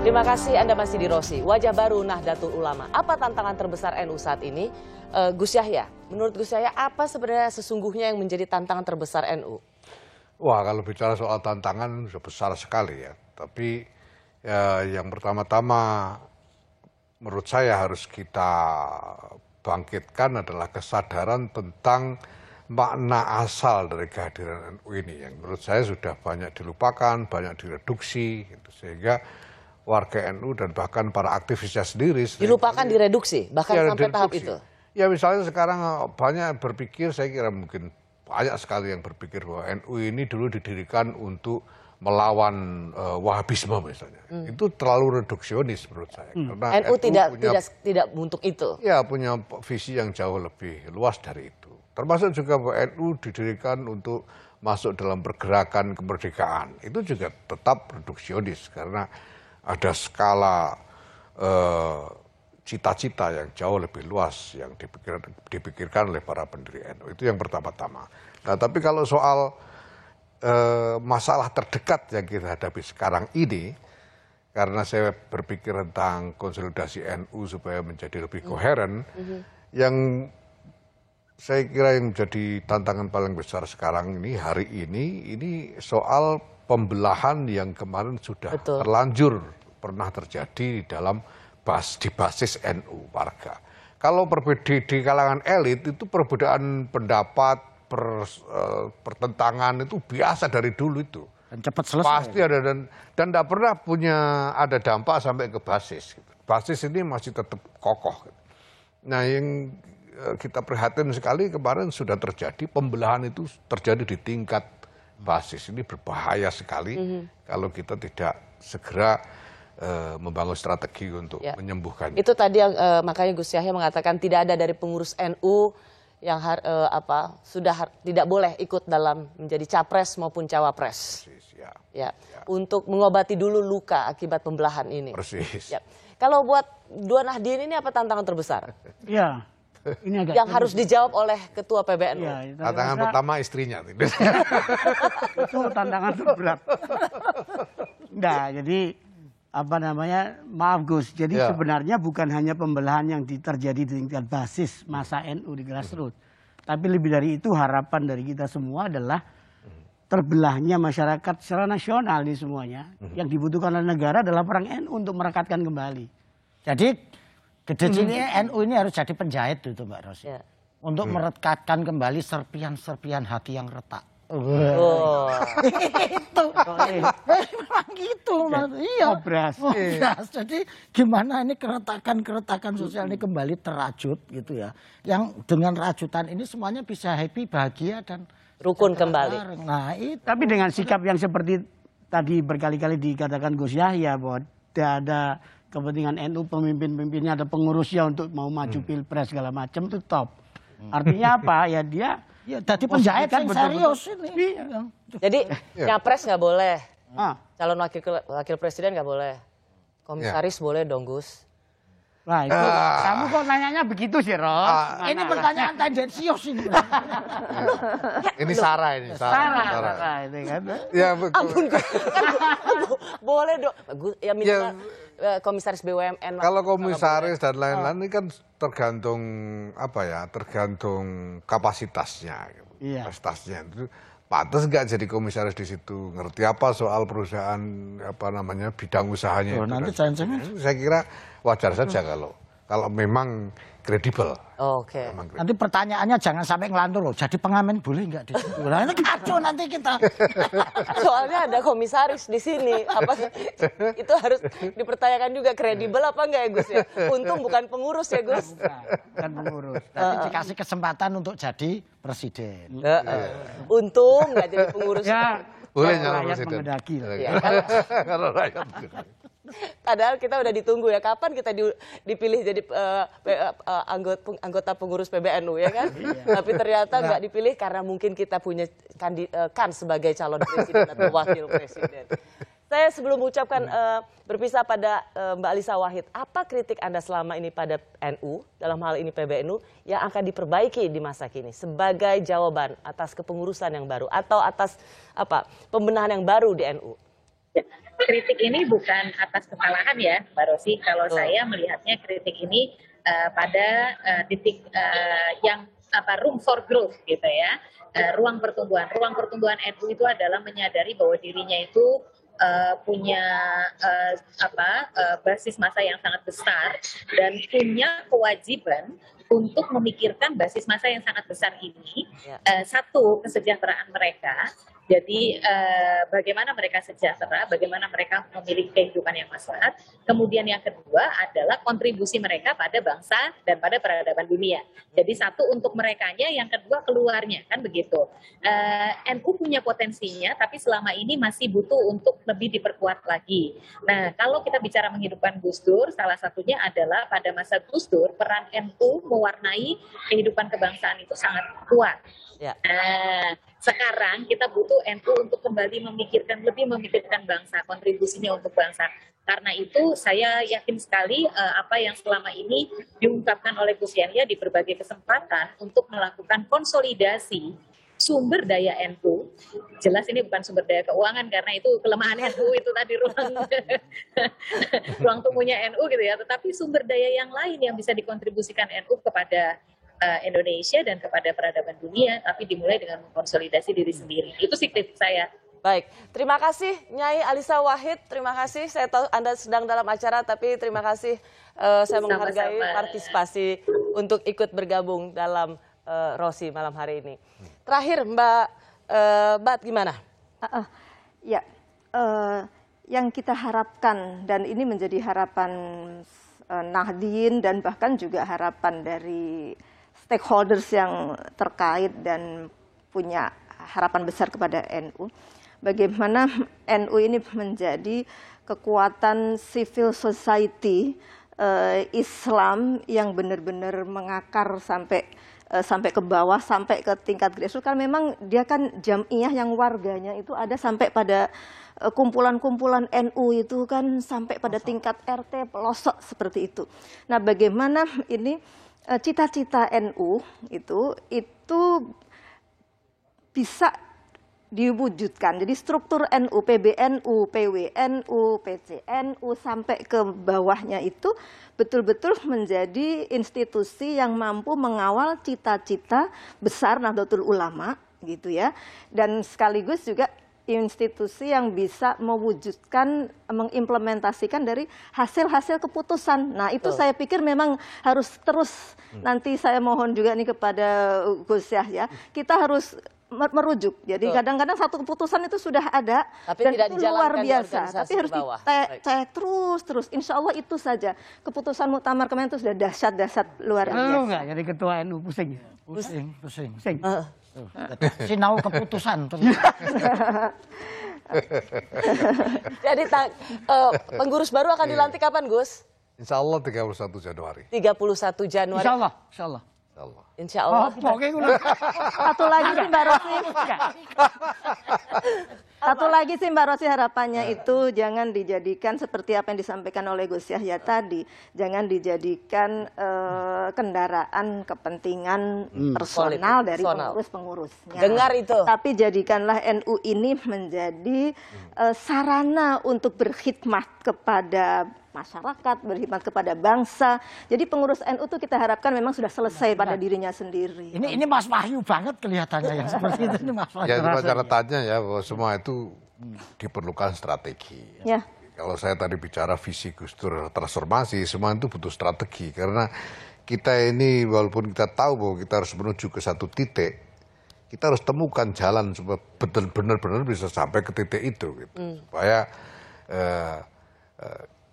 Terima kasih Anda masih di Rosi, wajah baru Nahdlatul Ulama. Apa tantangan terbesar NU saat ini? Gus Yahya, menurut Gus Yahya apa sebenarnya sesungguhnya yang menjadi tantangan terbesar NU? Wah, kalau bicara soal tantangan sudah besar sekali ya. Tapi ya, yang pertama-tama menurut saya harus kita bangkitkan adalah kesadaran tentang makna asal dari kehadiran NU ini yang menurut saya sudah banyak dilupakan, banyak direduksi, gitu. Sehingga warga NU dan bahkan para aktivisnya sendiri dilupakan, direduksi, bahkan ya, sampai tahap itu. Ya misalnya sekarang banyak berpikir, saya kira mungkin banyak sekali yang berpikir bahwa NU ini dulu didirikan untuk melawan Wahabisme misalnya. Itu terlalu reduksionis menurut saya. Karena NU tidak untuk itu. Ya punya visi yang jauh lebih luas dari itu. Termasuk juga bahwa NU didirikan untuk masuk dalam pergerakan kemerdekaan. Itu juga tetap reduksionis karena ada skala cita-cita yang jauh lebih luas yang dipikirkan oleh para pendiri NU. Itu yang pertama-tama. Nah, tapi kalau soal masalah terdekat yang kita hadapi sekarang ini, karena saya berpikir tentang konsolidasi NU supaya menjadi lebih koheren, yang saya kira yang menjadi tantangan paling besar sekarang ini, hari ini soal pembelahan yang kemarin sudah terlanjur pernah terjadi di dalam di basis NU warga. Kalau di kalangan elit itu perbedaan pendapat, pertentangan itu biasa dari dulu itu. Dan cepat selesai. Pasti ada dan tidak pernah ada dampak sampai ke basis. Basis ini masih tetap kokoh. Nah, yang kita prihatin sekali kemarin sudah terjadi pembelahan itu terjadi di tingkat basis. Ini berbahaya sekali kalau kita tidak segera membangun strategi untuk menyembuhkannya. Itu tadi yang makanya Gus Yahya mengatakan tidak ada dari pengurus NU yang sudah tidak boleh ikut dalam menjadi capres maupun cawapres. Persis, ya. Untuk mengobati dulu luka akibat pembelahan ini. Persis. Ya. Kalau buat dua Nahdien ini apa tantangan terbesar? Ya. Ini agak yang harus dijawab oleh Ketua PBNU. Ya, tantangan pertama istrinya. Itu tantangan terberat. Enggak, jadi maaf Gus, jadi sebenarnya bukan hanya pembelahan yang terjadi di tingkat basis masa NU di grassroots, tapi lebih dari itu harapan dari kita semua adalah terbelahnya masyarakat secara nasional di semuanya. Yang dibutuhkan oleh negara adalah perang NU untuk merekatkan kembali. Jadi ini NU ini harus jadi penjahit itu Mbak Rosi, untuk merekatkan kembali serpian-serpian hati yang retak. Itu memang gitu Mas. Iya. Obras. Jadi gimana ini keretakan sosial ini kembali terajut gitu ya. Yang dengan rajutan ini semuanya bisa happy, bahagia dan rukun kembali. Nah, itu. Tapi dengan sikap yang seperti tadi berkali-kali dikatakan Gus Yahya bahwa tidak ada kepentingan NU, pemimpin-pemimpinnya ada pengurusnya untuk mau maju pilpres segala macam, itu top. Artinya apa? Ya dia tadi penjahit yang serius ini. Jadi nyapres nggak boleh, calon wakil presiden nggak boleh, komisaris boleh dong Gus. Nah itu kamu kok nanyanya begitu sih Ros? Ini pertanyaan tendensius ini. Ini Sarah ini. Sarah ini kan. Ya betul. Boleh dong. Ya minimal komisaris BUMN. Kalau komisaris dan lain-lain ini kan tergantung tergantung kapasitasnya, prestasinya. Itu pantas nggak jadi komisaris di situ, ngerti apa soal perusahaan bidang usahanya. Nanti saya kira wajar saja kalau memang kredibel. Oke. Nanti pertanyaannya jangan sampai ngelantur loh. Jadi pengamen boleh nggak di situ? Nah, ini kacau nanti kita. Soalnya ada komisaris di sini. Itu harus dipertanyakan juga kredibel apa enggak ya Gus ya? Untung bukan pengurus ya Gus. Bukan pengurus. Tapi dikasih kesempatan untuk jadi presiden. Untung nggak jadi pengurus. Ya, boleh nyalon presiden. Mengedaki. Kalau rakyat. Padahal kita udah ditunggu ya, kapan kita dipilih jadi anggota pengurus PBNU ya kan? Tapi ternyata nggak dipilih karena mungkin kita punya kan sebagai calon presiden atau wakil presiden. Saya sebelum mengucapkan berpisah pada Mbak Alisa Wahid, apa kritik Anda selama ini pada NU, dalam hal ini PBNU, yang akan diperbaiki di masa kini sebagai jawaban atas kepengurusan yang baru atau atas pembenahan yang baru di NU? kritik ini bukan atas kesalahan ya, Mbak Rosi. Kalau saya melihatnya kritik ini pada titik yang room for growth gitu ya, ruang pertumbuhan. Ruang pertumbuhan NU itu adalah menyadari bahwa dirinya itu punya basis massa yang sangat besar dan punya kewajiban untuk memikirkan basis massa yang sangat besar ini. Satu, kesejahteraan mereka. Jadi bagaimana mereka sejahtera, bagaimana mereka memiliki kehidupan yang maslahat. Kemudian yang kedua adalah kontribusi mereka pada bangsa dan pada peradaban dunia. Jadi satu untuk merekanya, yang kedua keluarnya, kan begitu. NU punya potensinya, tapi selama ini masih butuh untuk lebih diperkuat lagi. Nah, kalau kita bicara menghidupkan Gus Dur, salah satunya adalah pada masa Gus Dur, peran NU mewarnai kehidupan kebangsaan itu sangat kuat. Ya. Sekarang kita butuh NU untuk kembali lebih memikirkan bangsa, kontribusinya untuk bangsa. Karena itu saya yakin sekali apa yang selama ini diungkapkan oleh Gus Yahya di berbagai kesempatan untuk melakukan konsolidasi sumber daya NU. Jelas ini bukan sumber daya keuangan karena itu kelemahan NU itu tadi ruang tunggunya NU gitu ya. Tetapi sumber daya yang lain yang bisa dikontribusikan NU kepada Indonesia dan kepada peradaban dunia, tapi dimulai dengan mengkonsolidasi diri sendiri. Itu sih kritik saya. Baik, terima kasih Nyai Alisa Wahid, terima kasih. Saya tahu Anda sedang dalam acara, tapi terima kasih. Saya menghargai partisipasi untuk ikut bergabung dalam Rosi malam hari ini. Terakhir Mbak Bat, gimana? Yang kita harapkan, dan ini menjadi harapan Nahdien dan bahkan juga harapan dari stakeholders yang terkait dan punya harapan besar kepada NU. Bagaimana NU ini menjadi kekuatan civil society Islam yang benar-benar mengakar sampai ke bawah, sampai ke tingkat grassroots. Kan memang dia kan jamiyah yang warganya itu ada sampai pada kumpulan-kumpulan NU itu kan sampai pada tingkat RT pelosok seperti itu. Nah, bagaimana ini cita-cita NU itu bisa diwujudkan. Jadi struktur NU, PBNU, PWNU, PCNU sampai ke bawahnya itu betul-betul menjadi institusi yang mampu mengawal cita-cita besar Nahdlatul Ulama gitu ya. Dan sekaligus juga institusi yang bisa mewujudkan, mengimplementasikan dari hasil-hasil keputusan. Nah, itu saya pikir memang harus terus, nanti saya mohon juga nih kepada Gus Yahya, kita harus merujuk. Jadi kadang-kadang satu keputusan itu sudah ada tapi dan tidak itu luar biasa, tapi harus dicek terus. Insya Allah itu saja. Keputusan Muktamar kemarin itu sudah dahsyat luar biasa. Lu nggak jadi ketua NU pusing? Pusing. Sinau keputusan. Jadi pengurus baru akan dilantik kapan, Gus? Insya Allah 31 Januari. 31 Januari. Insya Allah. Insya Allah. Satu lagi sih Mbak Rosi. Satu lagi sih Mbak Rosi, harapannya itu jangan dijadikan seperti apa yang disampaikan oleh Gus Yahya tadi. Jangan dijadikan kendaraan kepentingan personal dari pengurus-pengurusnya. Dengar itu. Tapi jadikanlah NU ini menjadi sarana untuk berkhidmat kepada masyarakat, berkhidmat kepada bangsa. Jadi pengurus NU itu kita harapkan memang sudah selesai pada dirinya sendiri. Ini Mas Wahyu banget kelihatannya yang seperti itu. Ini Mas Wahyu. Ya, itu catatannya ya bahwa semua itu diperlukan strategi. Ya. Kalau saya tadi bicara visi Gus Dur transformasi, semua itu butuh strategi. Karena kita ini walaupun kita tahu bahwa kita harus menuju ke satu titik, kita harus temukan jalan supaya benar-benar bisa sampai ke titik itu. Gitu. Supaya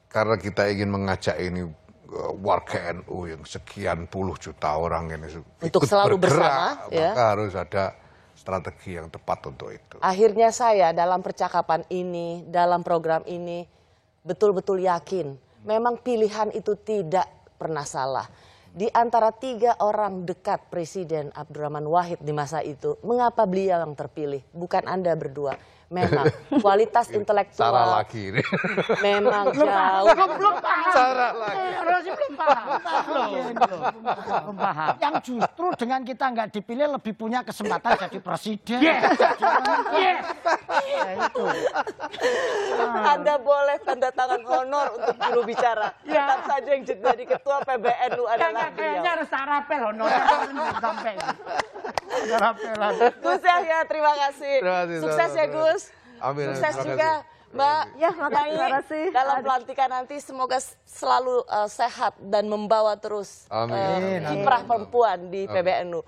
karena kita ingin mengajak ini warga NU yang sekian puluh juta orang ini untuk ikut selalu bergerak, bersama, ya. maka harus ada strategi yang tepat untuk itu. Akhirnya saya dalam percakapan ini, dalam program ini betul-betul yakin memang pilihan itu tidak pernah salah. di antara 3 orang dekat Presiden Abdurrahman Wahid di masa itu, mengapa beliau yang terpilih? Bukan Anda berdua. Memang kualitas intelektual Cara lagi ini. memang jauh. Belum paham. Cara lagi. Rosi belum paham. Belum paham. Yang justru dengan kita nggak dipilih lebih punya kesempatan jadi presiden. Itu. Anda boleh tanda tangan honor untuk juru bicara. Tetap saja yang jadi ketua PBNU adalah Kayaknya beliau. harus sarapel honornya sampai. Sarapelan. Gus Yahya, terima kasih. Terima kasih, Sukses ya sama-sama. Gus. Amin, Sukses terima juga kasih. Mbak Ya, makasih, Nyai, terima kasih. dalam pelantikan nanti semoga selalu sehat dan membawa terus Amin. kiprah perempuan di PBNU.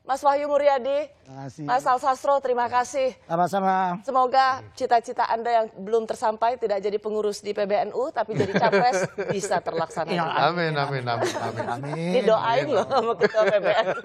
Mas Wahyu Muryadi, Terima kasih. Mas Al Sastro, terima kasih. Sama-sama. Semoga cita-cita Anda yang belum tersampai tidak jadi pengurus di PBNU, tapi jadi capres bisa terlaksana. Amin. Didoain loh sama ketua PBNU.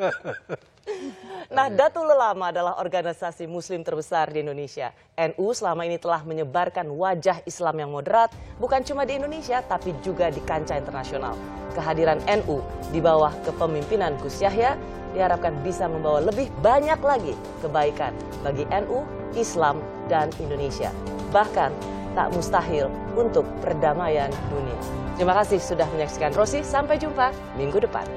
Nahdlatul Ulama adalah organisasi muslim terbesar di Indonesia. NU selama ini telah menyebarkan wajah Islam yang moderat, bukan cuma di Indonesia, tapi juga di kancah internasional. Kehadiran NU di bawah kepemimpinan Gus Yahya diharapkan bisa membawa lebih banyak lagi kebaikan bagi NU, Islam, dan Indonesia. Bahkan tak mustahil untuk perdamaian dunia. Terima kasih sudah menyaksikan Rosi, sampai jumpa minggu depan.